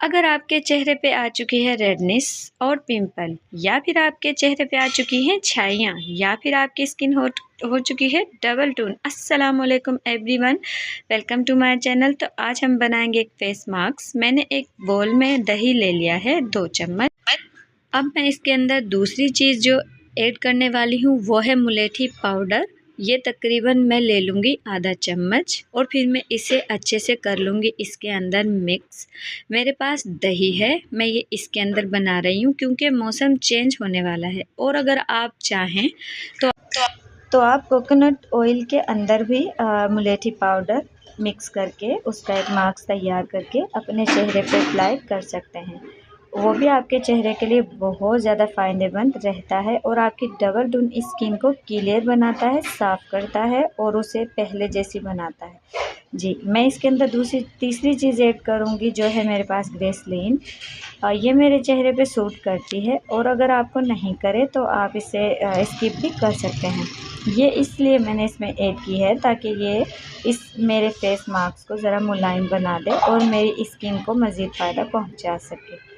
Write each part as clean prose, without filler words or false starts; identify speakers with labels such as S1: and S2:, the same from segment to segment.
S1: अगर आपके चेहरे पे आ चुकी है रेडनेस और पिंपल, या फिर आपके चेहरे पे आ चुकी हैं छाइयाँ, या फिर आपकी स्किन हो चुकी है डबल टोन। अस्सलाम वालेकुम everyone, welcome to my channel. तो आज हम बनाएंगे एक फेस मास्क। मैंने एक बोल में दही ले लिया है 2 चम्मच। अब मैं इसके अंदर दूसरी चीज़ जो ऐड करने वाली हूँ वो है मुलेठी पाउडर। ये तकरीबन मैं ले लूँगी आधा चम्मच और फिर मैं इसे अच्छे से कर लूँगी इसके अंदर मिक्स। मेरे पास दही है, मैं ये इसके अंदर बना रही हूँ क्योंकि मौसम चेंज होने वाला है। और अगर आप चाहें तो आप कोकोनट ऑयल के अंदर भी मुलेठी पाउडर मिक्स करके उसका एक मास्क तैयार करके अपने चेहरे पे अप्लाई कर सकते हैं। वो भी आपके चेहरे के लिए बहुत ज़्यादा फ़ायदेमंद रहता है और आपकी डबल टोन स्किन को क्लियर बनाता है, साफ़ करता है और उसे पहले जैसी बनाता है। जी, मैं इसके अंदर तीसरी चीज़ ऐड करूँगी जो है मेरे पास ग्लिसरीन। ये मेरे चेहरे पे सूट करती है और अगर आपको नहीं करे तो आप इसे स्किप भी कर सकते हैं। ये इसलिए मैंने इसमें ऐड की है ताकि ये इस मेरे फेस मास्क को ज़रा मुलायम बना दे और मेरी स्किन को मज़ीद फ़ायदा पहुंचा सके।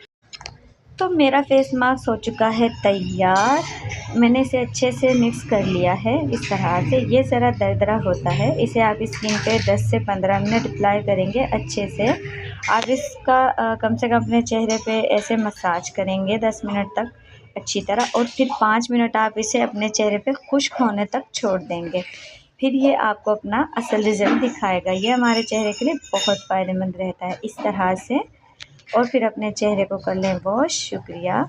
S1: तो मेरा फेस मास्क हो चुका है तैयार। मैंने इसे अच्छे से मिक्स कर लिया है इस तरह से। ये ज़रा दरदरा होता है, इसे आप स्किन पे 10 से 15 मिनट अप्लाई करेंगे अच्छे से। आप इसका कम से कम अपने चेहरे पे ऐसे मसाज करेंगे 10 मिनट तक अच्छी तरह, और फिर 5 मिनट आप इसे अपने चेहरे पे खुश्क होने तक छोड़ देंगे। फिर ये आपको अपना असल रिज़ल्ट दिखाएगा। ये हमारे चेहरे के लिए बहुत फ़ायदेमंद रहता है इस तरह से। और फिर अपने चेहरे को कर लें वॉश। शुक्रिया।